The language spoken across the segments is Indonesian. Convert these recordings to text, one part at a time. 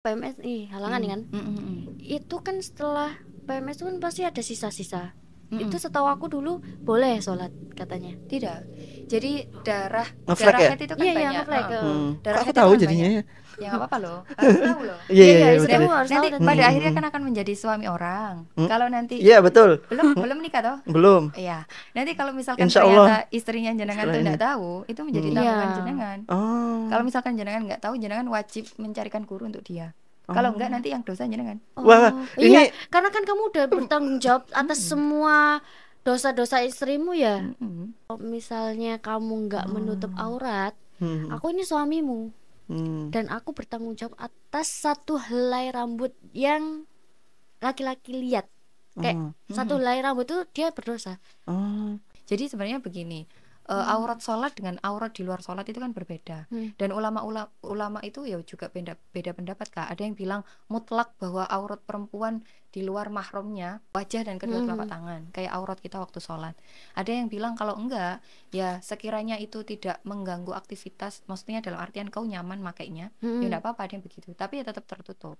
PMS nih halangan kan. Itu kan setelah PMS itu kan pasti ada sisa-sisa. Itu setahu aku dulu boleh sholat katanya. Tidak. Jadi darah Ngeflag ya? haid itu kan Iya banyak. ngeflag. Darah Kok aku haid itu tahu kan jadinya banyak. ya? Ya nggak apa-apa loh, harus tahu loh. Iya Iya, betul. istrimu harus Nanti tahu pada dan- akhirnya kan akan menjadi suami orang. Kalau nanti Iya betul. belum nikah toh? Belum. Iya. Nanti kalau misalkan Insya ternyata Allah. istrinya jenengan tuh Setelah nggak ini. tahu, itu menjadi Iya. tanggungan jenengan. Oh. Kalau misalkan jenengan nggak tahu, jenengan wajib mencarikan guru untuk dia. Kalau enggak nanti yang dosa jenengan. Oh, Wah, iya, ini- karena kan kamu udah bertanggung jawab atas semua dosa-dosa istrimu ya. Kalau misalnya kamu nggak menutup aurat, aku ini suamimu dan aku bertanggung jawab atas satu helai rambut yang laki-laki lihat. Kayak satu helai rambut itu dia berdosa. Oh. Jadi sebenarnya begini, aurat sholat dengan aurat di luar sholat itu kan berbeda. Dan ulama itu ya juga beda pendapat Kak. Ada yang bilang mutlak bahwa aurat perempuan di luar mahramnya wajah dan kedua telapak tangan, kayak aurat kita waktu sholat. Ada yang bilang kalau enggak, ya sekiranya itu tidak mengganggu aktivitas, maksudnya dalam artian kau nyaman makainya, ya enggak apa-apa, ada yang begitu. Tapi ya tetap tertutup.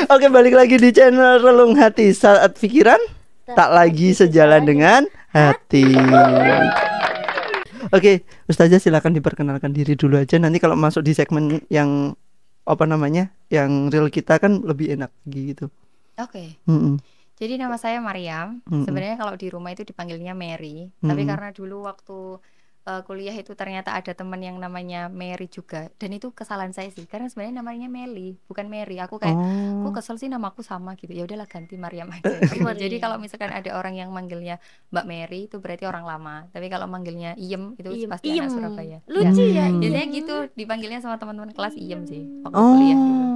Oke, balik lagi di channel Relung Hati. Saat pikiran tak lagi sejalan dengan hati. Oke, Ustazah silakan diperkenalkan diri dulu aja. Nanti kalau masuk di segmen yang apa namanya, yang real kita kan lebih enak gitu. Oke. Mm-mm. Jadi nama saya Mariam. Sebenarnya kalau di rumah itu dipanggilnya Mary. Tapi karena dulu waktu kuliah itu ternyata ada teman yang namanya Mary juga. Dan itu kesalahan saya sih. Karena sebenarnya namanya Meli, bukan Mary. Aku kayak, kok kesel sih namaku sama gitu. Ya udahlah ganti Mariam aja. Gitu. Jadi kalau misalkan ada orang yang manggilnya Mbak Mary itu berarti orang lama. Tapi kalau manggilnya Iem itu pasti anak Surabaya. Lucu ya. Biasanya gitu dipanggilnya sama teman-teman kelas Iem sih waktu kuliah dulu.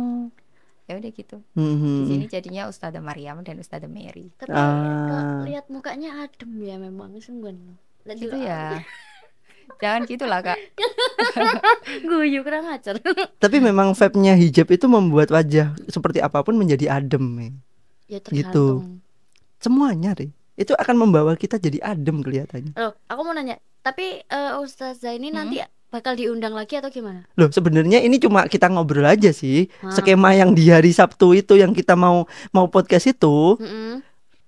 Ya udah gitu. Di sini jadinya Ustazah Mariam dan Ustazah Mary. Tapi kok lihat mukanya adem ya memang sungguh. Gitu ya. Jangan gitulah Kak. Guyu kurang ajar. Tapi memang vibe-nya hijab itu membuat wajah seperti apapun menjadi adem. Ya Gitu. tergantung. Semuanya, Ri. Itu akan membawa kita jadi adem kelihatannya. Loh, aku mau nanya. Tapi Ustazah ini nanti bakal diundang lagi atau gimana? Loh, sebenarnya ini cuma kita ngobrol aja sih. Skema yang di hari Sabtu itu yang kita mau podcast itu.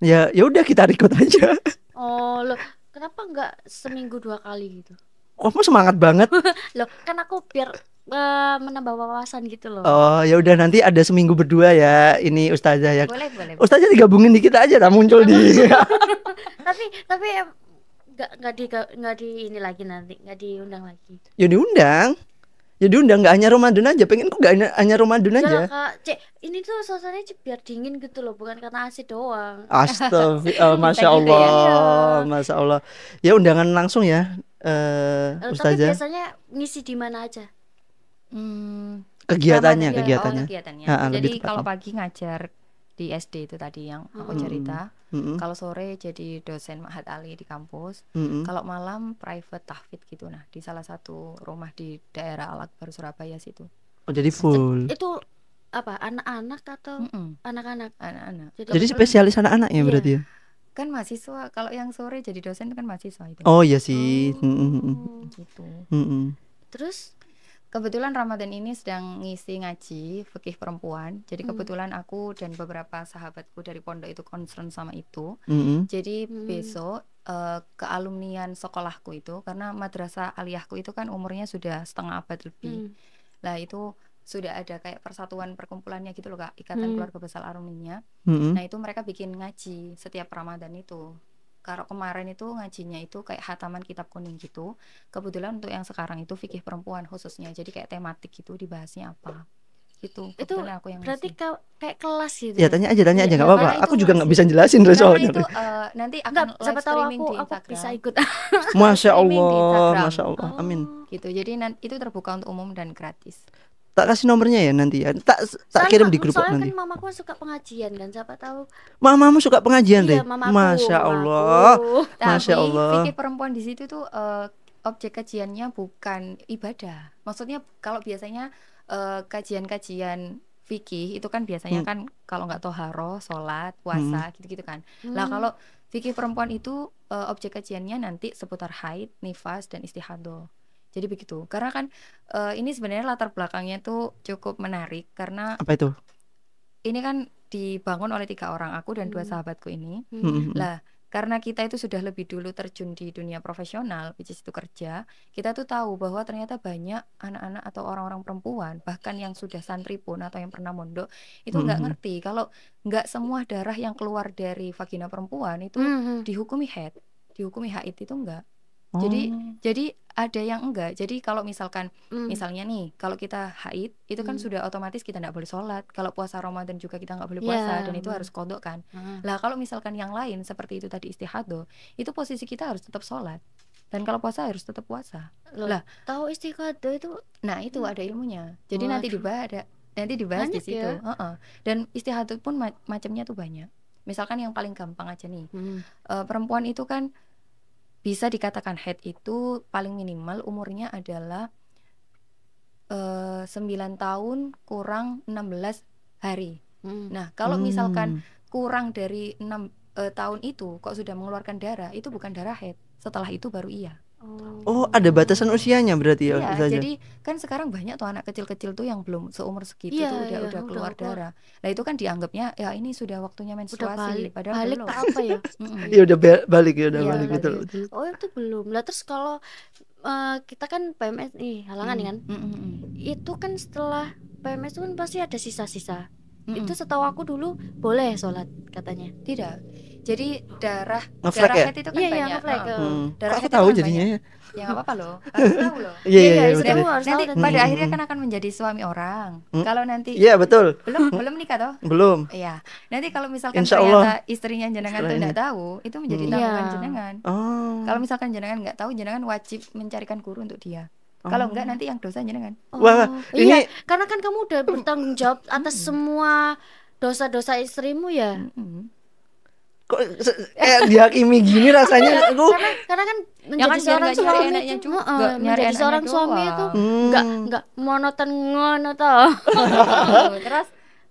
Ya udah kita record aja. Oh, loh, kenapa nggak seminggu 2 kali gitu? Kamu semangat banget. Loh, kan aku biar menambah wawasan gitu loh. Oh, ya udah nanti ada seminggu berdua ya. Ini Ustazah ya. Boleh. Ustazah digabungin di kita aja, tak muncul di. tapi nggak di ini lagi nanti, nggak diundang lagi. Ya diundang. Nggak hanya Ramadan aja. Pengen kok nggak hanya Ramadan aja. Yalah, Kak, Cek, ini tuh suasananya biar dingin gitu loh, bukan karena AC doang. Astagfirullah, masya Gitu ya. Allah, masya Allah. Ya undangan langsung ya, Tapi Ustazah. biasanya ngisi di mana aja? Kegiatannya. Kegiatannya. Lebih Jadi tepatnya. kalau pagi ngajar di SD itu tadi yang aku cerita. Kalau sore jadi dosen Ma'had Ali di kampus. Kalau malam private tahfidz gitu, nah di salah satu rumah di daerah Al Akbar Surabaya situ. Oh, jadi full. Itu apa? Anak-anak atau anak-anak? Anak-anak. Jadi spesialis anak-anak ya berarti ya. Kan mahasiswa, kalau yang sore jadi dosen itu kan mahasiswa itu. Oh iya sih. Gitu. Terus Kebetulan Ramadan ini sedang ngisi ngaji fikih perempuan. Jadi kebetulan aku dan beberapa sahabatku dari pondok itu concern sama itu. Jadi besok kealumnian sekolahku itu, karena madrasah aliyahku itu kan umurnya sudah setengah abad lebih. Lah itu sudah ada kayak persatuan perkumpulannya gitu loh Kak, Ikatan Keluarga Besar Alumninya. Nah itu mereka bikin ngaji setiap Ramadan itu. Kalau kemarin itu ngajinya itu kayak hataman kitab kuning gitu. Kebetulan untuk yang sekarang itu fikih perempuan khususnya. Jadi kayak tematik gitu, dibahasnya apa gitu. Itu aku yang berarti kayak kelas gitu. Ya tanya aja nggak apa-apa. karena Aku itu juga nggak masih- bisa jelasin Karena soalnya. itu nanti akan Enggak, live siapa tahu streaming di aku Instagram. bisa ikut. Masya Streaming di Allah, Instagram. Masya Allah, amin. Gitu. Jadi itu terbuka untuk umum dan gratis. Tak kasih nomornya ya nanti ya. Tak kirim di grup soalnya nanti. Kan mamaku suka pengajian kan, siapa tahu. Mamamu suka pengajian deh. Iya, mamaku. Masya Allah. Masya Tapi Allah. fikih perempuan di situ tuh objek kajiannya bukan ibadah. Maksudnya kalau biasanya kajian-kajian fikih itu kan biasanya kan kalau nggak toharoh, sholat, puasa gitu-gitu kan. Lah kalau fikih perempuan itu objek kajiannya nanti seputar haid, nifas dan istihadah. Jadi begitu. Karena kan ini sebenarnya latar belakangnya tuh cukup menarik karena apa itu? Ini kan dibangun oleh 3 orang, aku dan 2 sahabatku ini. Lah, karena kita itu sudah lebih dulu terjun di dunia profesional, which is itu kerja, kita tuh tahu bahwa ternyata banyak anak-anak atau orang-orang perempuan, bahkan yang sudah santri pun atau yang pernah mondok, itu nggak ngerti kalau nggak semua darah yang keluar dari vagina perempuan itu dihukumi haid itu enggak. Jadi ada yang enggak. Jadi kalau misalnya nih, kalau kita haid itu kan sudah otomatis kita nggak boleh sholat. Kalau puasa Ramadan juga kita nggak boleh puasa dan itu harus qadha kan. Lah kalau misalkan yang lain seperti itu tadi istihadah, itu posisi kita harus tetap sholat. Dan kalau puasa harus tetap puasa. Lah, tahu istihadah itu? Nah itu ada ilmunya. Jadi nanti dibahas di situ. Dan istihadah pun macamnya tuh banyak. Misalkan yang paling gampang aja nih, perempuan itu kan bisa dikatakan haid itu paling minimal umurnya adalah 9 tahun kurang 16 hari. Nah kalau misalkan kurang dari 6 tahun itu kok sudah mengeluarkan darah, itu bukan darah haid. Setelah itu baru iya. Oh, ada batasan usianya berarti ya? Iya, jadi kan sekarang banyak tuh anak kecil-kecil tuh yang belum seumur segitu tuh udah keluar darah. Nah itu kan dianggapnya ya ini sudah waktunya menstruasi, padahal balik belum. apa ya? Ya udah balik betul. Oh itu belum. Lah terus kalau kita kan PMS nih halangan kan? Itu kan setelah PMS itu kan pasti ada sisa-sisa. Itu setahu aku dulu boleh sholat katanya. Tidak. Jadi darah haid itu kan banyak. Darah haid tahu jadinya. Ya nggak apa-apa loh, harus tahu loh. Iya. Nanti pada akhirnya kan akan menjadi suami orang. Kalau nanti betul. Belum nikah toh? Belum. Iya. Nanti kalau misalkan Insyaallah, ternyata istrinya jenengan tuh nggak tahu, itu menjadi tanggungan jenengan. Kalau misalkan jenengan nggak tahu, jenengan wajib mencarikan guru untuk dia. Kalau enggak nanti yang dosa jenengan. Wah, ini karena kan kamu udah bertanggung jawab atas semua dosa-dosa istrimu ya. Kok dihakimi gini rasanya aku. Karena kan menjadi seorang suami itu menjadi seorang suami itu enggak monoton ngono toh. Terus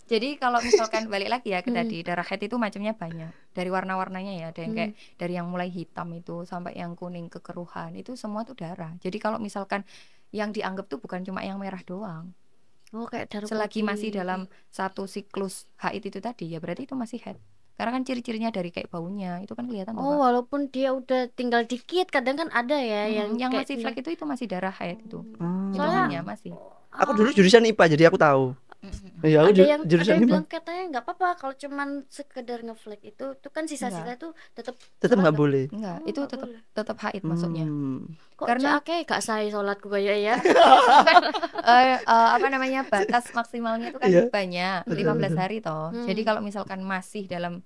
jadi kalau misalkan balik lagi ya ke tadi, darah haid itu macamnya banyak. Dari warna-warnanya ya, ada yang kayak dari yang mulai hitam itu sampai yang kuning kekeruhan, itu semua tuh darah. Jadi kalau misalkan yang dianggap tuh bukan cuma yang merah doang. Oh, kayak darah selagi masih dalam satu siklus haid itu tadi ya berarti itu masih haid. Karena kan ciri-cirinya dari kayak baunya itu kan kelihatan. Walaupun dia udah tinggal dikit, kadang kan ada ya yang masih flek itu masih darah haid itu. Soalnya masih. Aku dulu jurusan IPA jadi aku tahu. Ya, ada yang bilang katanya nggak apa-apa kalau cuman sekedar ngeflek itu kan sisa-sisa itu tetap nggak boleh. Enggak, itu tetap haid maksudnya. Kok karena gak saya sholatku kayak ya. Apa namanya batas maksimalnya itu kan banyak 15 hari toh. Jadi kalau misalkan masih dalam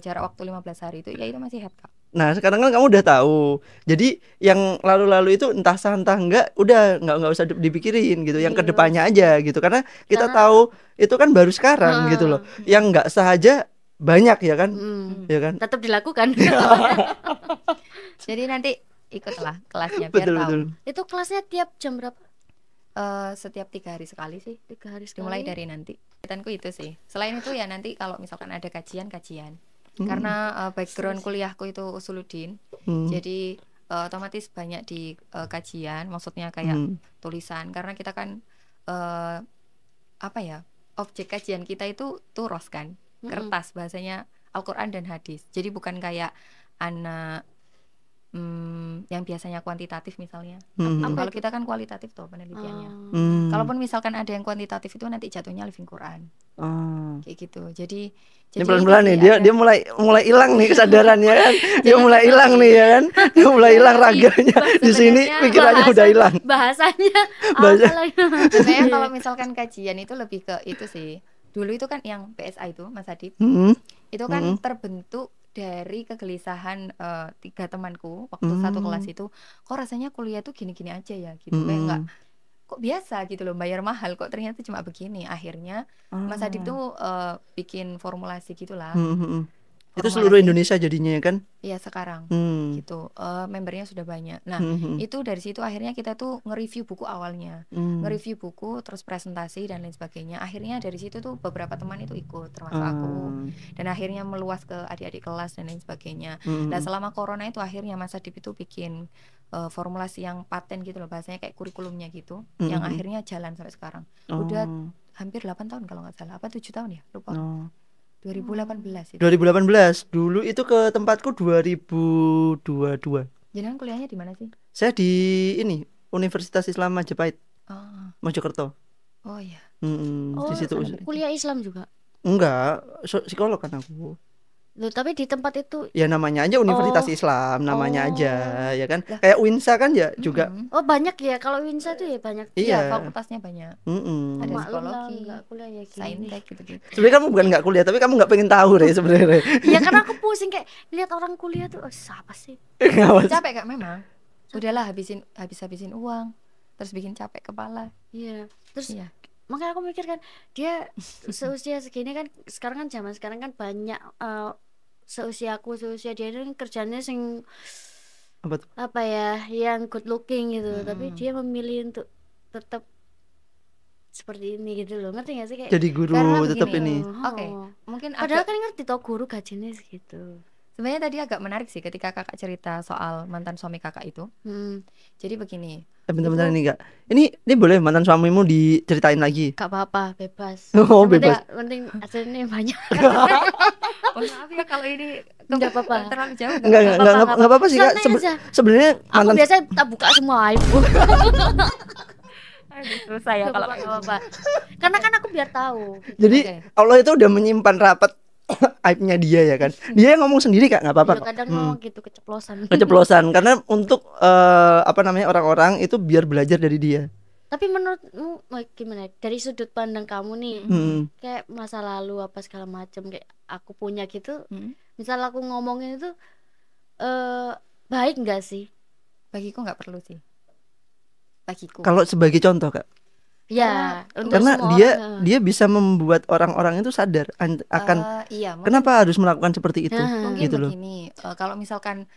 jarak waktu 15 hari itu ya itu masih haid Kak. Nah sekarang kan kamu udah tahu, jadi yang lalu-lalu itu entah sah entah enggak, udah nggak usah dipikirin gitu, yang kedepannya aja gitu, karena kita tahu itu kan baru sekarang gitu loh, yang nggak sah aja banyak ya kan, ya kan, tetap dilakukan. Jadi nanti ikutlah kelasnya biar tahu. Itu kelasnya tiap jam berapa? Setiap 3 hari sekali sih. 3 hari sekali. Mulai dari nanti. Kegiatanku itu sih. Selain itu ya nanti kalau misalkan ada kajian. Karena background kuliahku itu usuluddin, jadi otomatis banyak di kajian, maksudnya kayak tulisan. Karena kita kan objek kajian kita itu turos kan, kertas, bahasanya Al-Quran dan hadis. Jadi bukan kayak anak yang biasanya kuantitatif misalnya. Kalau kita kan kualitatif tuh penelitiannya. Kalaupun misalkan ada yang kuantitatif itu nanti jatuhnya living Quran. Kayak gitu. Jadi ini pelan-pelan nih dia mulai hilang nih kesadarannya kan. Dia mulai hilang nih ya kan. Dia mulai hilang raganya. Di sini pikirannya udah hilang. Bahasanya. Sebenarnya kalau misalkan kajian itu lebih ke itu sih. Dulu itu kan yang PSA itu Mas Adib. Itu kan terbentuk dari kegelisahan 3 temanku waktu satu kelas itu, kok rasanya kuliah tuh gini-gini aja ya gitu, kayak kok biasa gitu loh, bayar mahal kok ternyata cuma begini. Akhirnya Mas Adib tuh bikin formulasi gitulah. Itu seluruh Indonesia jadinya ya kan? Iya sekarang gitu, membernya sudah banyak. Nah itu dari situ akhirnya kita tuh nge-review buku awalnya, nge-review buku, terus presentasi dan lain sebagainya. Akhirnya dari situ tuh beberapa teman itu ikut, termasuk aku, dan akhirnya meluas ke adik-adik kelas dan lain sebagainya. Nah selama corona itu akhirnya Mas Adib itu bikin formulasi yang paten gitu loh, bahasanya kayak kurikulumnya gitu, yang akhirnya jalan sampai sekarang. Udah hampir 8 tahun kalau nggak salah, apa 7 tahun ya, lupa. 2018 itu. 2018. Dulu itu ke tempatku 2022. Jenengan kuliahnya di mana sih? Saya di ini Universitas Islam Majapahit. Mojokerto. Oh iya. Di situ. Kuliah Islam juga? Enggak, psikolog kan aku. Loh, tapi di tempat itu ya namanya aja Universitas Islam, namanya aja ya kan. Kayak Winsa kan ya juga. Oh banyak ya, kalau Winsa tuh ya banyak. Iya, fakultasnya banyak. Ada psikologi, nggak kuliah ya gini. saintek gitu-gitu. Sebenarnya kamu bukan nggak kuliah, tapi kamu nggak pengen tahu deh sebenarnya. Iya karena aku pusing kayak lihat orang kuliah tuh, siapa sih? Capek Kak memang. Udahlah habisin uang, terus bikin capek kepala. Iya. Terus makanya aku mikir kan dia seusia segini kan, sekarang kan zaman sekarang kan banyak seusia dia itu kerjanya sing apa ya, yang good looking gitu, tapi dia memilih untuk tetap seperti ini gitu loh, ngerti gak sih, kayak jadi guru tetap ini. Oke. Mungkin padahal kan ngerti tau guru gajinya segitu. Sebenarnya tadi agak menarik sih ketika kakak cerita soal mantan suami kakak itu. Jadi begini. Bentar-bentar ini Kak. Ini boleh mantan suamimu diceritain lagi? Gak apa-apa, bebas. Oh, bebas. Penting hasilnya banyak. Oh, maaf ya kalau ini enggak apa-apa. Terlalu jauh. Enggak apa-apa sih Kak. Sebenarnya aku biasanya tak buka semua aib. Aduh, saya kalau apa-apa. Karena kan aku biar tahu. Jadi Allah itu udah menyimpan rapat aibnya dia ya kan. Dia yang ngomong sendiri Kak, nggak apa-apa. Kadang ngomong gitu keceplosan. Karena untuk orang-orang itu biar belajar dari dia. Tapi menurutmu gimana dari sudut pandang kamu nih, kayak masa lalu apa segala macam kayak aku punya gitu, misal aku ngomongin itu baik nggak sih? Bagiku nggak perlu sih. Bagiku. Kalau sebagai contoh Kak. Ya, karena dia bisa membuat orang-orang itu sadar akan kenapa harus melakukan seperti itu. Mungkin gitu loh. Begini, kalau misalkan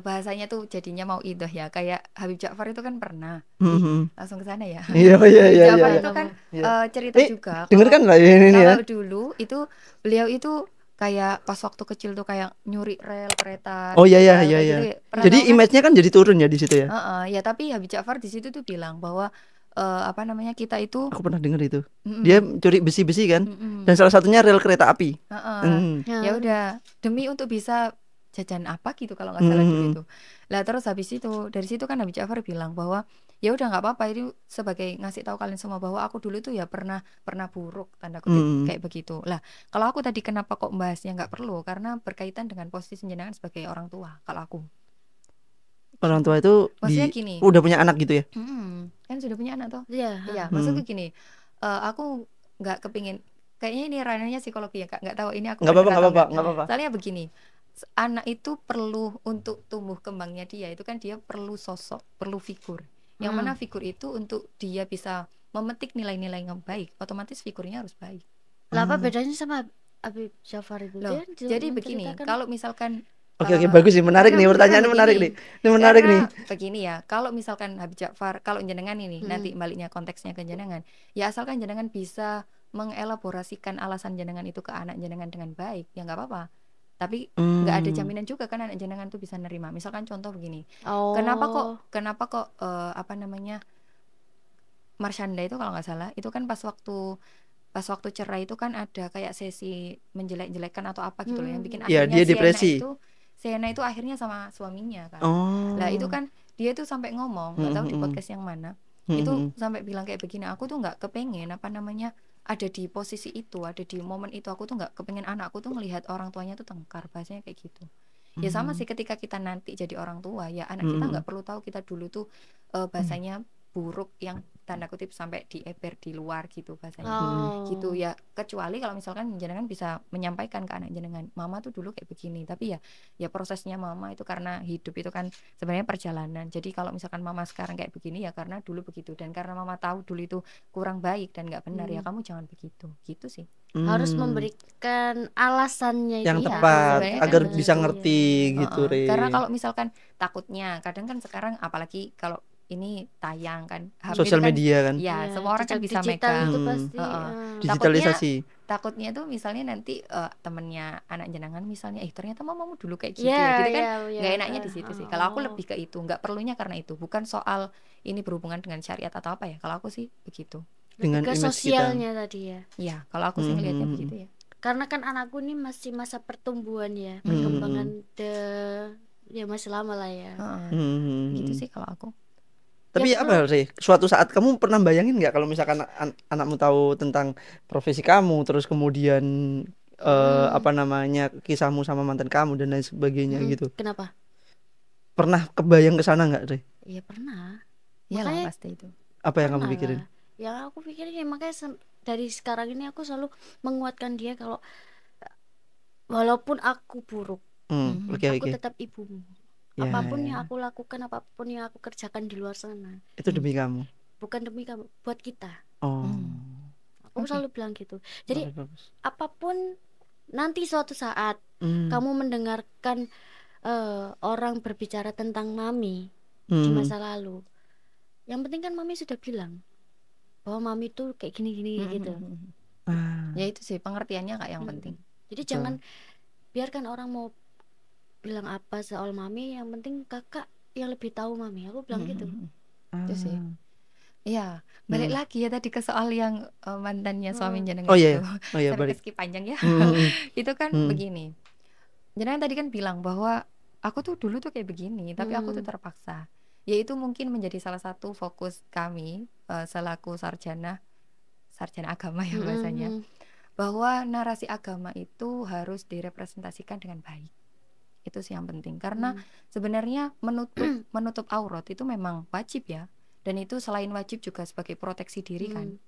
bahasanya tuh jadinya mau idoh ya, kayak Habib Ja'far itu kan pernah langsung ke sana ya. Iya. Ja'far itu kan cerita juga. Dengarkan lah ini ya. Kalau dulu itu beliau itu kayak pas waktu kecil tuh kayak nyuri rel kereta. Oh iya. Jadi image-nya kan jadi turun ya di situ ya. Ya tapi Habib Ja'far di situ tuh bilang bahwa kita itu, aku pernah dengar itu, dia curi besi-besi kan, dan salah satunya rel kereta api. Ya udah demi untuk bisa jajan apa gitu kalau nggak salah dulu itu. Lah terus habis itu dari situ kan Habib Ja'far bilang bahwa ya udah nggak apa-apa, itu sebagai ngasih tahu kalian semua bahwa aku dulu tuh ya pernah buruk tanda kutip kayak begitu. Lah kalau aku tadi kenapa kok membahasnya nggak perlu, karena berkaitan dengan posisi jenengan sebagai orang tua. Kalau aku orang tua itu gini, udah punya anak gitu ya? Kan sudah punya anak toh? Iya. Maksudku gini, aku nggak kepingin, kayaknya ini ranahnya psikologi ya Kak, nggak tahu ini aku. Nggak apa-apa. Soalnya begini, anak itu perlu untuk tumbuh kembangnya dia itu kan dia perlu sosok, perlu figur. Yang mana figur itu untuk dia bisa memetik nilai-nilai yang baik, otomatis figurnya harus baik. Lah apa bedanya sama Habib Ja'far itu? Jadi begini, kalau misalkan Oke, bagus sih, menarik nih pertanyaannya, menarik nih. Ini menarik nih. Begini ya, kalau misalkan Habib Ja'far, kalau jenengan ini nanti baliknya konteksnya ke jenengan, ya asalkan jenengan bisa mengelaborasikan alasan jenengan itu ke anak jenengan dengan baik, ya nggak apa-apa. Tapi nggak ada jaminan juga kan anak jenengan tuh bisa nerima. Misalkan contoh begini, kenapa kok Marshanda itu kalau nggak salah, itu kan pas waktu cerai itu kan ada kayak sesi menjelek-jelekan atau apa gitu loh, yang bikin akhirnya dia depresi. Sienna itu akhirnya sama suaminya kan. Lah itu kan dia tuh sampai ngomong, nggak tahu di podcast yang mana, itu sampai bilang kayak begini, aku tuh nggak kepengen ada di posisi itu, ada di momen itu, aku tuh nggak kepengen anakku tuh melihat orang tuanya tuh tengkar, bahasanya kayak gitu. Ya sama sih ketika kita nanti jadi orang tua, ya anak kita nggak perlu tahu kita dulu tuh bahasanya buruk yang tanda kutip sampai dieper di luar gitu bahasanya. Gitu ya, kecuali kalau misalkan jenengan bisa menyampaikan ke anak jenengan, mama tuh dulu kayak begini, tapi ya prosesnya mama itu karena hidup itu kan sebenarnya perjalanan. Jadi kalau misalkan mama sekarang kayak begini ya karena dulu begitu, dan karena mama tahu dulu itu kurang baik dan nggak benar, ya kamu jangan begitu, gitu sih. Harus memberikan alasannya yang itu tepat sebenarnya agar kan bisa begitu. ngerti gitu, Re. Karena kalau misalkan takutnya kadang kan sekarang apalagi kalau ini tayang kan HP Sosial itu kan, media kan. ya semua orang kan jejak bisa digital megang. itu pasti Digitalisasi. Takutnya tuh misalnya nanti temennya anak jenengan misalnya ternyata mamamu dulu kayak gitu ya gitu kan, nggak enaknya di situ sih. Kalau aku lebih ke itu, nggak perlunya karena itu, bukan soal ini berhubungan dengan syariat atau apa ya. Kalau aku sih begitu. Dengan ke image sosialnya kita. tadi ya. Iya, kalau aku sih ngelihatnya begitu ya. Karena kan anakku ini masih masa pertumbuhan ya, perkembangan ya masih lama lah ya. Gitu sih kalau aku. Tapi ya, apa sih? Suatu saat kamu pernah bayangin nggak kalau misalkan anakmu tahu tentang profesi kamu, terus kemudian apa namanya kisahmu sama mantan kamu dan lain sebagainya gitu? Kenapa? Pernah kebayang ke sana nggak, Re? Iya pernah. Iyalah pasti itu. Apa yang kamu pikirin? Yang aku pikirin ya makanya dari sekarang ini aku selalu menguatkan dia kalau walaupun aku buruk, aku tetap ibumu. Apapun yang aku lakukan, apapun yang aku kerjakan di luar sana, itu demi kamu. Bukan demi kamu, buat kita. Aku selalu bilang gitu. Jadi apapun nanti suatu saat kamu mendengarkan orang berbicara tentang mami di masa lalu, yang penting kan mami sudah bilang bahwa mami tuh kayak gini-gini gitu. Ya itu sih pengertiannya kak yang penting. Jadi jangan biarkan orang mau bilang apa soal mami, yang penting kakak yang lebih tahu mami. Aku bilang gitu. Itu sih. Iya, balik lagi ya tadi ke soal yang mantannya suami jenengan itu. Sampai skip panjang ya. Itu kan begini. Jenengan tadi kan bilang bahwa aku tuh dulu tuh kayak begini, tapi aku tuh terpaksa. Yaitu mungkin menjadi salah satu fokus kami selaku sarjana agama ya bahasanya. Bahwa narasi agama itu harus direpresentasikan dengan baik. Itu sih yang penting. Karena sebenarnya menutup aurat itu memang wajib ya. Dan itu selain wajib juga sebagai proteksi diri kan.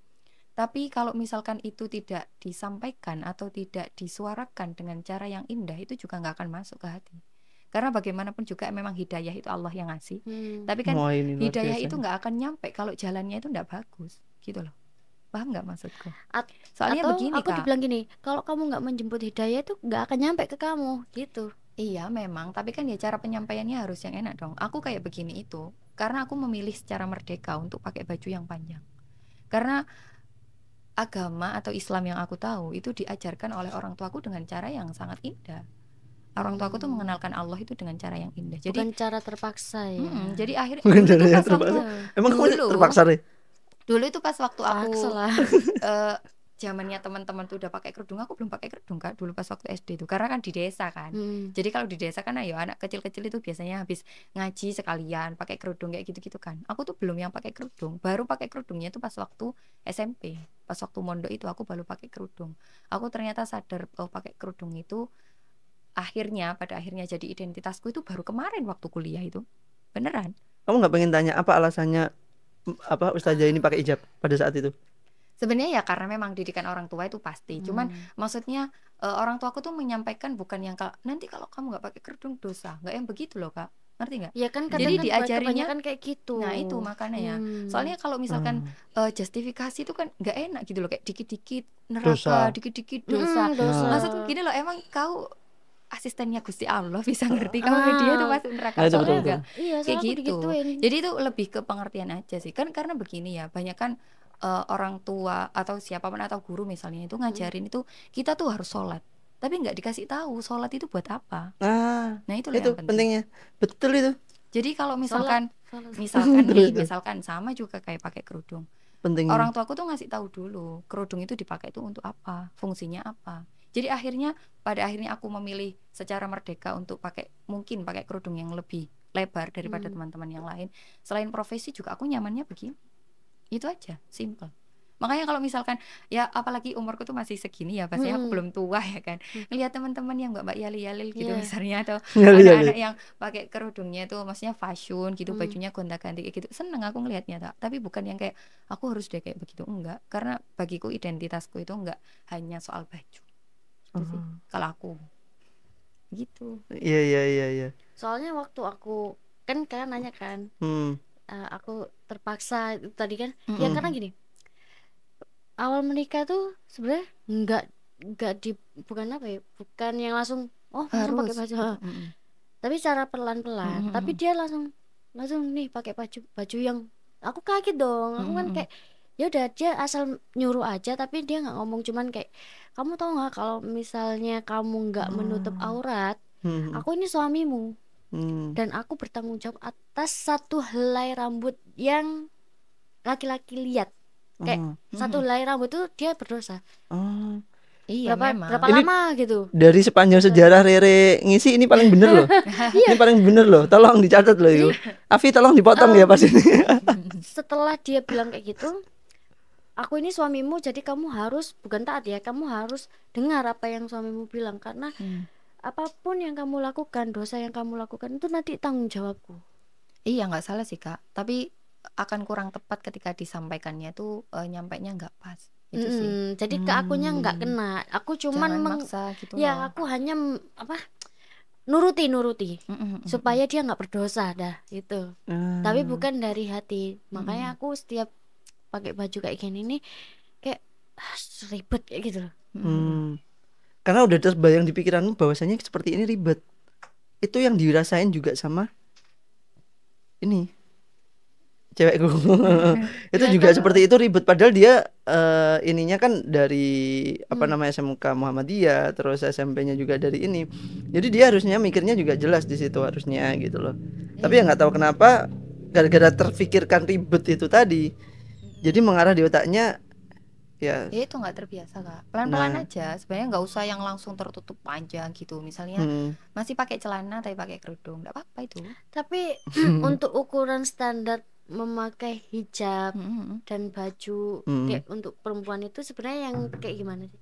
Tapi kalau misalkan itu tidak disampaikan atau tidak disuarakan dengan cara yang indah, itu juga nggak akan masuk ke hati. Karena bagaimanapun juga memang hidayah itu Allah yang ngasih. Tapi kan hidayah itu nggak akan nyampe kalau jalannya itu nggak bagus, gitu loh. Paham nggak maksudku? Soalnya atau begini aku Kak, dibilang gini, kalau kamu nggak menjemput hidayah itu nggak akan nyampe ke kamu, gitu. Iya memang, tapi kan ya cara penyampaiannya harus yang enak dong. Aku kayak begini itu karena aku memilih secara merdeka untuk pakai baju yang panjang. Karena agama atau Islam yang aku tahu itu diajarkan oleh orang tuaku dengan cara yang sangat indah. Orang tuaku tuh mengenalkan Allah itu dengan cara yang indah. Jadi bukan cara terpaksa ya. Jadi akhirnya bukan dulu cara itu yang pas terpaksa. waktu Emang kamu terpaksa deh? Dulu itu pas waktu aku Paksa zamannya teman-teman tuh udah pakai kerudung, aku belum pakai kerudung Kak dulu pas waktu SD itu, karena kan di desa kan. Jadi kalau di desa kan ayo anak kecil-kecil itu biasanya habis ngaji sekalian pakai kerudung kayak gitu-gitu kan. Aku tuh belum yang pakai kerudung, baru pakai kerudungnya tuh pas waktu SMP. Pas waktu mondok itu aku baru pakai kerudung. Aku ternyata sadar pakai kerudung itu pada akhirnya jadi identitasku itu baru kemarin waktu kuliah itu. Beneran. Kamu nggak pengen tanya apa alasannya apa ustazah ini pakai hijab pada saat itu? Sebenarnya ya karena memang didikan orang tua itu pasti. Cuman maksudnya orang tua aku tuh menyampaikan bukan yang nanti kalau kamu nggak pakai kerudung dosa, nggak yang begitu loh Kak, ngerti nggak? Ya kan Jadi kan diajarinya kan kayak gitu. Nah itu makanya ya. Soalnya kalau misalkan justifikasi itu kan nggak enak gitu loh, kayak dikit-dikit neraka, dikit-dikit dosa. Maksudku gini loh, emang kau asistennya Gusti Allah bisa ngerti kalau dia tuh masuk neraka atau enggak? Kayak gitu. Jadi itu lebih ke pengertian aja sih kan, karena begini ya, banyak kan orang tua atau siapapun atau guru misalnya itu ngajarin itu kita tuh harus sholat, tapi nggak dikasih tahu sholat itu buat apa. Nah itu yang pentingnya, betul itu. Jadi kalau misalkan misalkan sama juga kayak pakai kerudung, pentingnya. Orang tuaku tuh ngasih tahu dulu kerudung itu dipakai itu untuk apa, fungsinya apa. Jadi pada akhirnya aku memilih secara merdeka untuk pakai kerudung yang lebih lebar daripada teman-teman yang lain. Selain profesi juga aku nyamannya begini. Itu aja, simple. Makanya kalau misalkan ya apalagi umurku tuh masih segini ya, pastinya aku belum tua ya kan. Ngelihat teman-teman yang mbak-mbak yali-yalil gitu misalnya, atau anak-anak yang pakai kerudungnya itu maksudnya fashion gitu, bajunya gonta-ganti kayak gitu. Seneng aku ngelihatnya, tapi bukan yang kayak aku harus deh kayak begitu, enggak. Karena bagiku identitasku itu enggak hanya soal baju. Itu sih kalau aku. Gitu. Iya. Soalnya waktu aku kan kalian nanya kan, aku terpaksa itu tadi kan, ya karena gini, awal menikah tuh sebenarnya nggak bukan apa ya, bukan yang langsung langsung pakai baju, tapi cara pelan-pelan, tapi dia langsung nih pakai baju yang aku kaget dong, aku kan kayak ya udah dia asal nyuruh aja, tapi dia nggak ngomong, cuman kayak kamu tahu nggak kalau misalnya kamu nggak menutup aurat, aku ini suamimu dan aku bertanggung jawab atas satu helai rambut yang laki-laki lihat. Kayak satu helai rambut itu dia berdosa. Iya, berapa ini lama gitu. Dari sepanjang sejarah Rere ngisi ini paling bener loh. Ini paling bener loh. Tolong dicatat loh itu. Afi tolong dipotong ya pas ini. Setelah dia bilang kayak gitu, aku ini suamimu, jadi kamu harus bukan taat ya, kamu harus dengar apa yang suamimu bilang, karena apapun yang kamu lakukan, dosa yang kamu lakukan itu nanti tanggung jawabku. Iya, nggak salah sih Kak, tapi akan kurang tepat ketika disampaikannya tuh nyampainya nggak pas. Itu sih. Jadi ke akunya nggak kena, aku cuman maksa gitu ya loh. aku hanya nuruti supaya dia nggak berdosa dah itu. Tapi bukan dari hati. Makanya aku setiap pakai baju kayak gini nih kayak ribet kayak gitu loh. Karena udah terbayang di pikiranmu bahwasanya seperti ini ribet. Itu yang dirasain juga sama ini cewekku. Itu juga seperti itu, ribet, padahal dia ininya kan dari namanya SMK Muhammadiyah, terus SMP-nya juga dari ini. Jadi dia harusnya mikirnya juga jelas di situ harusnya gitu loh. Tapi ya nggak tahu kenapa gara-gara terfikirkan ribet itu tadi, jadi mengarah di otaknya ya itu nggak terbiasa Kak. Pelan-pelan aja sebenarnya, nggak usah yang langsung tertutup panjang gitu. Misalnya masih pakai celana tapi pakai kerudung, nggak apa-apa itu. Tapi untuk ukuran standar memakai hijab dan baju kayak untuk perempuan itu sebenarnya yang kayak gimana sih?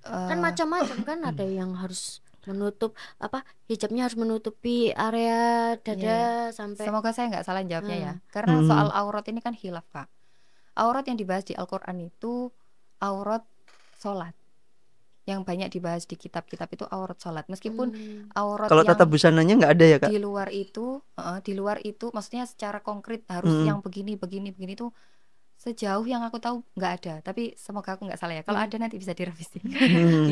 Kan macam-macam kan, ada yang harus menutup hijabnya harus menutupi area dada sampai. Semoga saya nggak salah jawabnya ya, karena soal aurat ini kan khilaf Kak. Aurat yang dibahas di Al-Quran itu aurat sholat. Yang banyak dibahas di kitab-kitab itu aurat sholat. Meskipun aurat kalau tata busananya nggak ada ya Kak? Di luar itu maksudnya secara konkret harus yang begini tuh sejauh yang aku tahu nggak ada. Tapi semoga aku nggak salah ya. Kalau ada nanti bisa direvisi.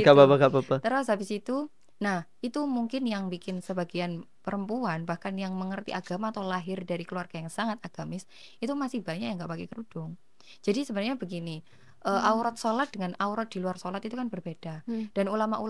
Gak apa-apa. Terus habis itu, nah itu mungkin yang bikin sebagian perempuan bahkan yang mengerti agama atau lahir dari keluarga yang sangat agamis itu masih banyak yang nggak pakai kerudung. Jadi sebenarnya begini, aurat sholat dengan aurat di luar sholat itu kan berbeda. Dan ulama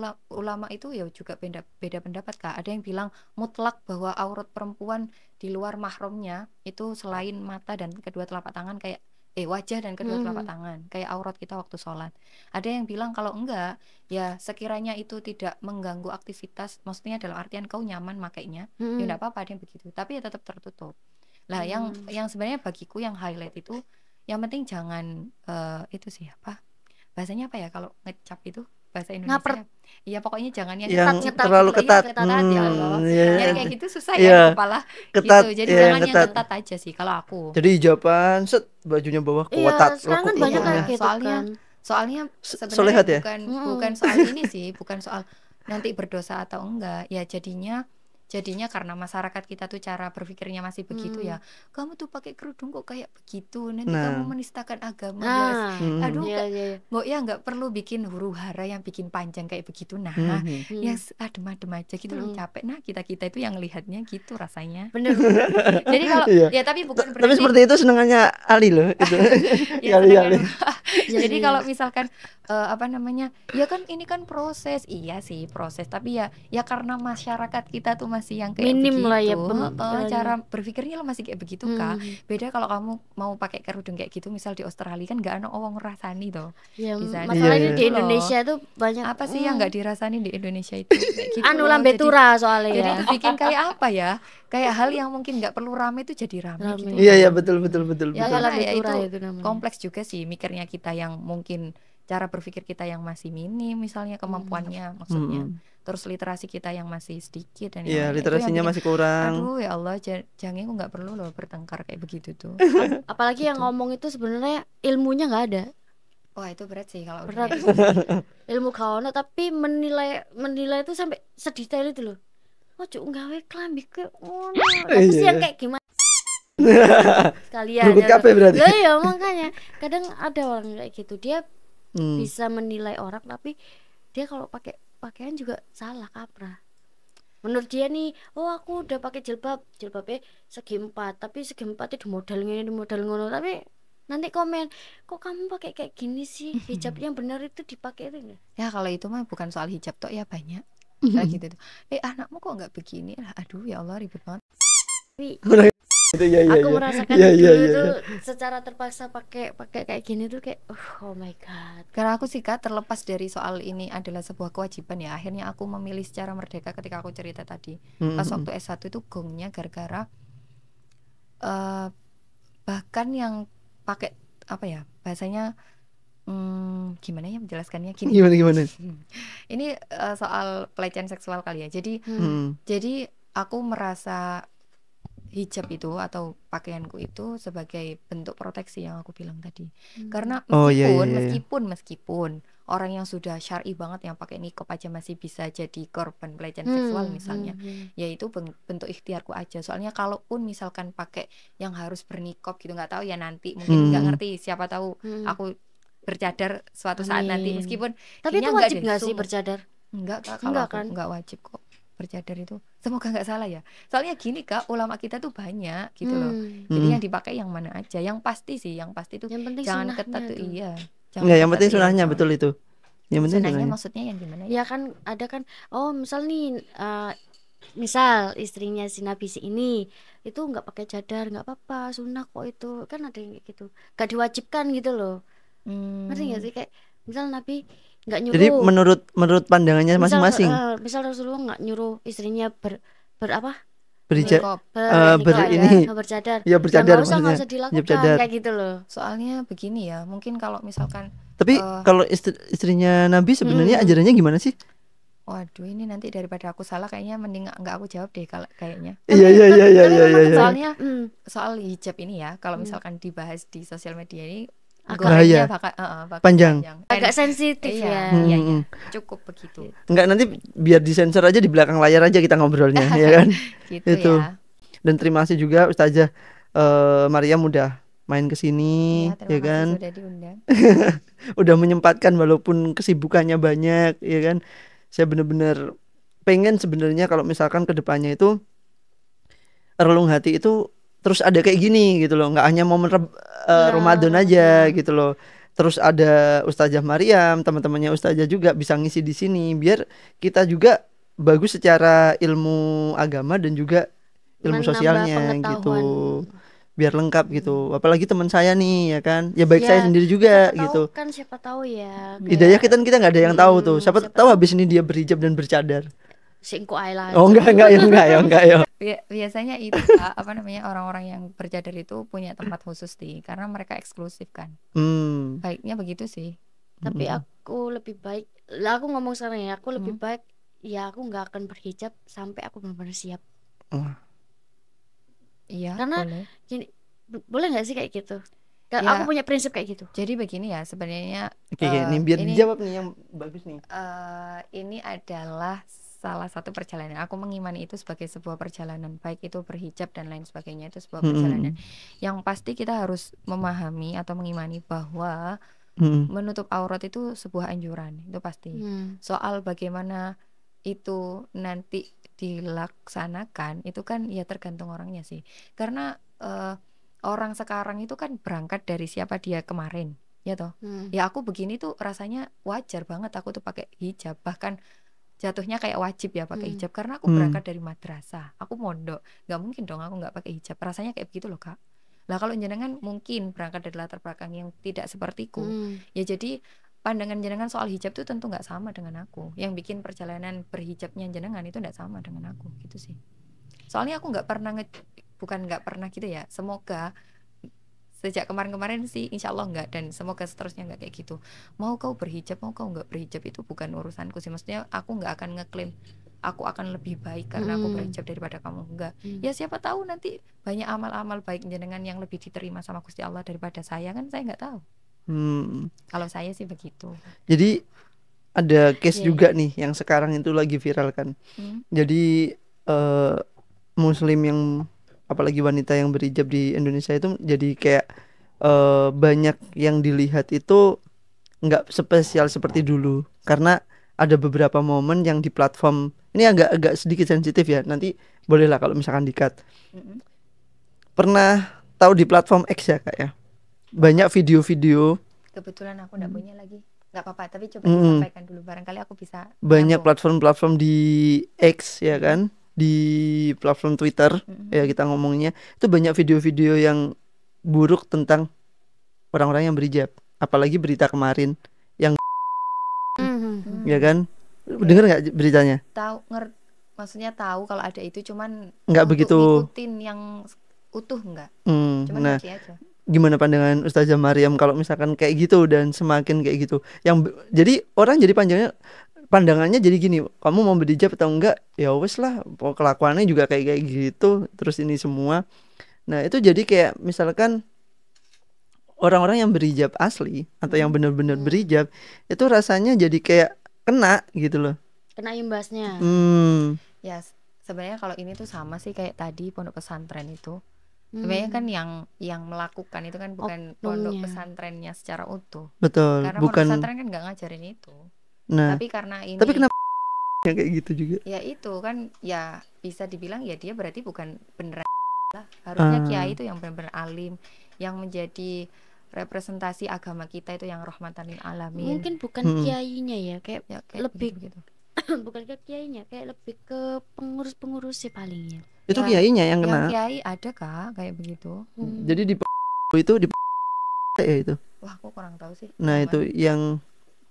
itu ya juga beda pendapat Kak. Ada yang bilang mutlak bahwa aurat perempuan di luar mahramnya itu selain mata dan kedua telapak tangan kayak wajah dan kedua telapak tangan kayak aurat kita waktu sholat. Ada yang bilang kalau enggak, ya sekiranya itu tidak mengganggu aktivitas, maksudnya dalam artian kau nyaman makainya, ya enggak apa-apa, ada yang begitu. Tapi ya tetap tertutup. Lah yang sebenarnya bagiku yang highlight itu yang penting jangan itu sih bahasanya apa ya kalau ngecap itu bahasa Indonesia. Iya pokoknya jangan yang terlalu ketat. Ya Allah. Jadi kayak gitu susah ya kepala ketat, gitu. Jadi jangan yang ketat aja sih kalau aku. Jadi hijaban bajunya bawah ketat. Sekarang kan banyak kayak gitu soalnya sebenarnya bukan soal ini sih, bukan soal nanti berdosa atau enggak. Ya jadinya karena masyarakat kita tuh cara berpikirnya masih begitu ya. Kamu tuh pakai kerudung kok kayak begitu, nanti kamu menistakan agama. Aduh, ya nggak perlu bikin huru-hara yang bikin panjang kayak begitu. Ya adem-adem aja gitu loh, capek. Nah kita itu yang lihatnya gitu rasanya. Bener. Jadi kalau ya tapi bukan berarti. Tapi seperti itu senangannya Ali loh. Gitu. Jadi kalau misalkan ya kan ini kan proses, iya sih proses. Tapi ya karena masyarakat kita tuh masih yang kayak minim begitu, lah ya cara berpikirnya lo masih kayak begitu Kak. Beda kalau kamu mau pakai kerudung kayak gitu, misal di Australia kan nggak ada orang ngerasani toh. Ya, Di sana. masalahnya di Gitu loh. Indonesia tuh banyak Apa sih yang nggak dirasani di Indonesia itu kayak gitu anu loh. lambe tura soalnya Jadi ya. itu bikin kayak apa ya? Kayak hal yang mungkin nggak perlu rame itu jadi rame gitu. Iya betul Ya betul. karena lambe ya tura itu itu namanya. kompleks juga sih mikirnya kita yang mungkin cara berpikir kita yang masih minim misalnya kemampuannya maksudnya. Terus literasi kita yang masih sedikit dan Iya, yang literasinya masih kurang. Aduh ya Allah, jangan aku nggak perlu loh bertengkar kayak begitu tuh. Apalagi yang ngomong itu sebenarnya ilmunya nggak ada. Wah itu berat sih kalau Berat. Ilmu kawana tapi menilai itu sampai sedetail itu loh. Ojo nggawe klambi ke ngono. Terus yang kayak gimana? Sekalian. Berikut kabeh berarti. Lah ya makanya kadang ada orang kayak gitu dia bisa menilai orang tapi dia kalau pakai pakaian juga salah kaprah. Menurut dia nih, oh aku udah pakai jilbabnya segi 4, tapi segi 4 itu model ngono, tapi nanti komen, kok kamu pakai kayak gini sih? Hijab yang benar itu dipakai itu enggak? Ya kalau itu mah bukan soal hijab toh ya banyak. Kayak gitu tuh. Anakmu kok nggak begini lah. Aduh ya Allah ribet banget. Aku merasakan dulu tuh secara terpaksa pakai kayak gini tuh kayak oh my god. Karena aku sih Kak, terlepas dari soal ini adalah sebuah kewajiban ya, akhirnya aku memilih secara merdeka ketika aku cerita tadi. Pas waktu S1 itu gongnya gara-gara bahkan yang pakai apa ya bahasanya gimana ya menjelaskannya gini. Gimana? Ini soal pelecehan seksual kali ya. Jadi aku merasa hijab itu atau pakaianku itu sebagai bentuk proteksi yang aku bilang tadi. Karena meskipun orang yang sudah syar'i banget yang pakai niqab aja masih bisa jadi korban pelecehan seksual misalnya, yaitu bentuk ikhtiarku aja. Soalnya kalaupun misalkan pakai yang harus berniqab gitu, nggak tahu ya nanti mungkin nggak ngerti, siapa tahu aku bercadar suatu saat nanti meskipun tapi itu wajib nggak sih bercadar? Enggak Kak, kalau aku nggak wajib kok bercadar itu, semoga nggak salah ya. Soalnya gini Kak, ulama kita tuh banyak gitu loh. Jadi yang dipakai yang mana aja, yang pasti itu yang jangan ketat tuh iya. Enggak, yang penting sunahnya betul itu. Yang penting sunahnya maksudnya yang gimana ya? Ya kan ada kan, oh misal nih misal istrinya si Nabi si ini itu nggak pakai cadar nggak apa-apa, sunnah kok itu kan, ada yang kayak gitu, nggak diwajibkan gitu loh. Ngerti nggak sih, kayak misal Nabi nggak nyuruh. Jadi menurut pandangannya masing-masing. Misal Rasulullah nggak nyuruh istrinya berhijab, bercadar. Ya bercadar maksudnya. Nggak usah dilakukan kayak gitu loh. Soalnya begini ya, mungkin kalau misalkan. Tapi kalau istrinya Nabi sebenarnya ajarannya gimana sih? Waduh, ini nanti daripada aku salah kayaknya mending nggak aku jawab deh kalau kayaknya. Iya. Soalnya soal hijab ini ya, kalau misalkan dibahas di sosial media ini bahaya, bakal panjang. Agak sensitif ya. Iya, cukup begitu. Enggak, nanti biar disensor aja di belakang layar aja kita ngobrolnya ya kan. Gitu itu. Ya. Dan terima kasih juga Ustazah Maryam udah main ke sini ya kan. Sudah diundang. Udah menyempatkan walaupun kesibukannya banyak ya kan. Saya benar-benar pengen sebenarnya kalau misalkan kedepannya itu relung hati itu terus ada kayak gini gitu loh, nggak hanya momen Ramadan aja gitu loh. Terus ada Ustazah Maryam, teman-temannya Ustazah juga bisa ngisi di sini biar kita juga bagus secara ilmu agama dan juga ilmu sosialnya gitu. Biar lengkap gitu. Apalagi teman saya nih ya kan. Ya baik saya sendiri juga gitu. Siapa tahu ya. Hidayah kita nggak ada yang tahu tuh. Siapa tahu habis ini dia berhijab dan bercadar. Singko Island. Oh enggak ya. Biasanya itu apa namanya orang-orang yang bercadar itu punya tempat khusus nih karena mereka eksklusif kan. Baiknya begitu sih. Tapi aku lebih baik, lah aku ngomong sekarang ya, aku lebih baik ya aku nggak akan berhijab sampai aku benar-benar siap. Iya. Karena boleh. Gini, boleh nggak sih kayak gitu? Aku punya prinsip kayak gitu. Jadi begini ya sebenarnya. Oke, ini biar dijawab nih yang bagus nih. Ini adalah salah satu perjalanan. Aku mengimani itu sebagai sebuah perjalanan, baik itu berhijab dan lain sebagainya, itu sebuah perjalanan. Yang pasti kita harus memahami atau mengimani bahwa menutup aurat itu sebuah anjuran, itu pasti. Soal bagaimana itu nanti dilaksanakan itu kan ya tergantung orangnya sih. Karena orang sekarang itu kan berangkat dari siapa dia kemarin, ya toh. Ya aku begini tuh rasanya wajar banget aku tuh pakai hijab, bahkan jatuhnya kayak wajib ya pakai hijab karena aku berangkat dari madrasah, aku mondok, nggak mungkin dong aku nggak pakai hijab, rasanya kayak begitu loh Kak. Lah kalau jenengan mungkin berangkat dari latar belakang yang tidak sepertiku, ya jadi pandangan jenengan soal hijab itu tentu nggak sama dengan aku. Yang bikin perjalanan berhijabnya jenengan itu nggak sama dengan aku, gitu sih. Soalnya aku nggak pernah bukan nggak pernah gitu ya. Semoga sejak kemarin-kemarin sih insya Allah enggak, dan semoga seterusnya enggak kayak gitu. Mau kau berhijab, mau kau enggak berhijab itu bukan urusanku sih. Maksudnya aku enggak akan ngeklaim aku akan lebih baik karena aku berhijab daripada kamu, enggak. Ya siapa tahu nanti banyak amal-amal baik jenengan yang lebih diterima sama Gusti Allah daripada saya, kan saya enggak tahu. Kalau saya sih begitu. Jadi ada case juga nih yang sekarang itu lagi viral kan. Jadi Muslim yang apalagi wanita yang berhijab di Indonesia itu jadi kayak banyak yang dilihat itu nggak spesial seperti dulu karena ada beberapa momen yang di platform ini agak sedikit sensitif ya, nanti bolehlah kalau misalkan di-cut. Pernah tahu di platform X ya Kak ya, banyak video-video, kebetulan aku nggak punya lagi, nggak apa-apa, tapi coba disampaikan dulu barangkali aku bisa banyak platform-platform di X ya kan, di platform Twitter ya kita ngomongnya, itu banyak video-video yang buruk tentang orang-orang yang berhijab, apalagi berita kemarin yang ya kan, dengar nggak beritanya? Tahu, maksudnya tahu kalau ada itu, cuman nggak begitu ngikutin yang utuh nggak, cuman nah aja. Gimana pandangan Ustazah Maryam kalau misalkan kayak gitu dan semakin kayak gitu, yang jadi orang jadi pandangannya jadi gini, kamu mau berhijab atau enggak ya wes lah, kelakuannya juga kayak gitu, terus ini semua. Nah itu jadi kayak misalkan orang-orang yang berhijab asli atau yang benar-benar berhijab itu rasanya jadi kayak kena gitu loh, kena imbasnya. Ya sebenarnya kalau ini tuh sama sih kayak tadi pondok pesantren itu. Sebenarnya kan yang melakukan itu kan bukan pondok pesantrennya secara utuh. Betul. Karena bukan pondok pesantren kan nggak ngajarin itu. Nah, tapi karena ini. Tapi kenapa yang kayak gitu juga? Ya itu kan ya bisa dibilang ya dia berarti bukan beneran lah. Harusnya kiai itu yang benar-benar alim, yang menjadi representasi agama kita itu yang rahmatan lil alamin. Mungkin bukan kiainya ya, kayak lebih gitu. Bukan ke kiainya, kayak lebih ke pengurus sih palingnya. Itu kiainya yang kena. Yang kiai ada Kak kayak begitu. Jadi di itu di ya itu. Wah, aku kurang tahu sih. Nah, itu yang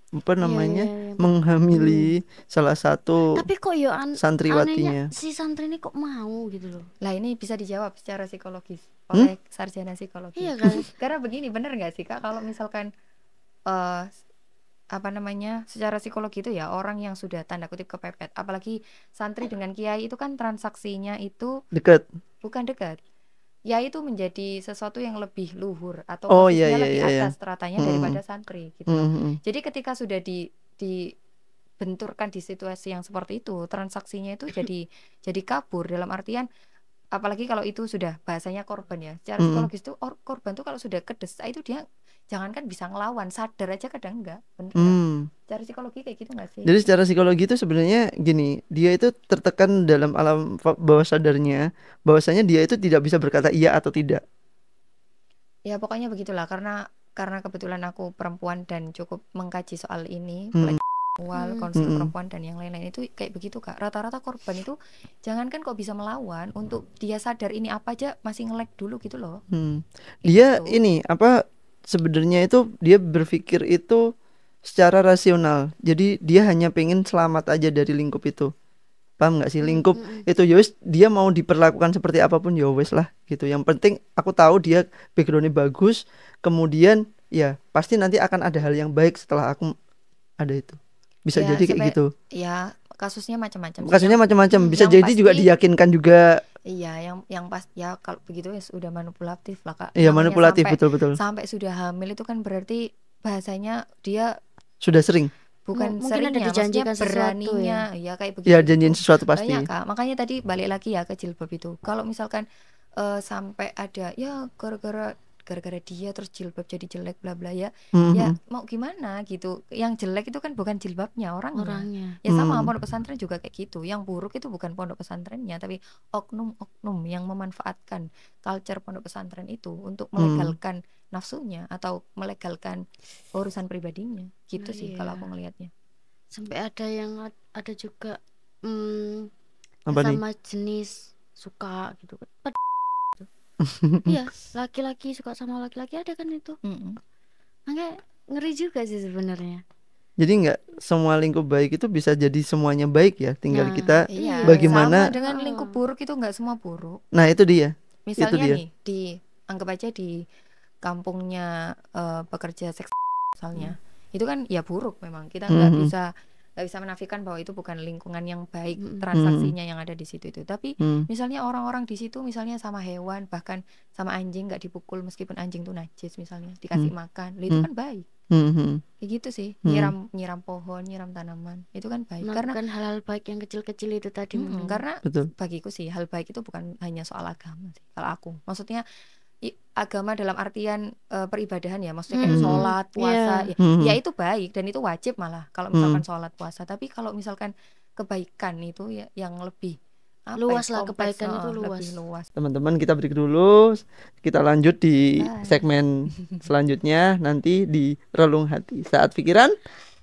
apa namanya menghamili salah satu tapi kok yo santriwatinya. Si santri ini kok mau gitu loh. Lah ini bisa dijawab secara psikologis oleh sarjana psikologi. Iya kan? Karena begini, bener nggak sih Kak, kalau misalkan apa namanya secara psikologi itu ya, orang yang sudah tanda kutip kepepet, apalagi santri dengan kiai itu kan transaksinya itu dekat, bukan dekat ya, itu menjadi sesuatu yang lebih luhur atau posisinya lebih atas stratanya daripada santri gitu loh. Jadi ketika sudah dibenturkan di situasi yang seperti itu, transaksinya itu jadi kabur, dalam artian apalagi kalau itu sudah bahasanya korban ya, secara psikologis itu korban tuh kalau sudah kedesak itu dia jangankan bisa ngelawan, sadar aja kadang enggak, bener secara psikologi kayak gitu nggak sih? Jadi secara psikologi itu sebenarnya gini, dia itu tertekan dalam alam bawah sadarnya, bahwasanya dia itu tidak bisa berkata iya atau tidak. Ya pokoknya begitulah, karena kebetulan aku perempuan dan cukup mengkaji soal ini, konsep perempuan dan yang lain-lain itu kayak begitu Kak. Rata-rata korban itu jangankan kok bisa melawan, untuk dia sadar ini apa aja masih nge-lag dulu gitu loh. Dia gitu. Ini apa sebenarnya itu dia berpikir itu secara rasional. Jadi dia hanya pengen selamat aja dari lingkup itu. Paham nggak sih, lingkup itu yowes, dia mau diperlakukan seperti apapun yowes lah gitu. Yang penting aku tahu dia backgroundnya bagus, kemudian ya pasti nanti akan ada hal yang baik setelah aku ada itu. Bisa ya, jadi kayak gitu. Ya kasusnya macam-macam. Kasusnya macam-macam. Bisa jadi pasti, juga diyakinkan juga. Iya, yang pas ya kalau begitu ya sudah manipulatif lah Kak. Iya, manipulatif, betul-betul. Sampai sudah hamil itu kan berarti bahasanya dia sudah sering. Bukan mungkin ada dijanjikan beraninya sesuatu ya kayak begitu. Ya, janjiin sesuatu pasti. Banyak Kak. Makanya tadi balik lagi ya ke jilbab itu. Kalau misalkan sampai ada ya gara-gara dia terus jilbab jadi jelek bla bla ya. Ya mau gimana gitu. Yang jelek itu kan bukan jilbabnya, orangnya. Ya sama pondok pesantren juga kayak gitu. Yang buruk itu bukan pondok pesantrennya, tapi oknum-oknum yang memanfaatkan culture pondok pesantren itu untuk melegalkan nafsunya atau melegalkan urusan pribadinya. Gitu sih kalau aku ngelihatnya. Sampai ada yang ada juga Apa nih? sama jenis suka gitu kan. Iya, laki-laki suka sama laki-laki ada kan itu. Makanya ngeri juga sih sebenarnya. Jadi nggak semua lingkup baik itu bisa jadi semuanya baik ya. Tinggal Nah, kita Iya, bagaimana. sama dengan lingkup buruk itu nggak semua buruk. Nah itu dia. Misalnya Itu dia. nih, anggap aja di kampungnya pekerja seks misalnya, itu kan ya buruk memang. Kita nggak bisa menafikan bahwa itu bukan lingkungan yang baik, transaksinya yang ada di situ itu. Tapi misalnya orang-orang di situ misalnya sama hewan, bahkan sama anjing nggak dipukul meskipun anjing itu najis misalnya, dikasih makan, itu kan baik. Kayak gitu sih, nyiram pohon, nyiram tanaman, itu kan baik. Melakukan Karena hal-hal baik yang kecil-kecil itu tadi. karena Betul. bagiku sih hal baik itu bukan hanya soal agama sih. Kalau aku, maksudnya agama dalam artian peribadahan ya, maksudnya kayak sholat, puasa, ya itu baik dan itu wajib malah kalau misalkan sholat, puasa. Tapi kalau misalkan kebaikan itu ya yang lebih luas lah, kompleks, kebaikan itu lebih luas. Teman-teman, kita break dulu. Kita lanjut di segmen selanjutnya nanti di Relung Hati. Saat pikiran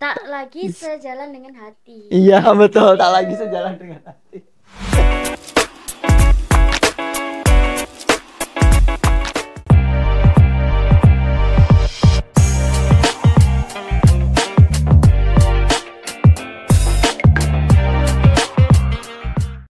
tak lagi sejalan dengan hati. Iya betul, tak lagi sejalan dengan hati.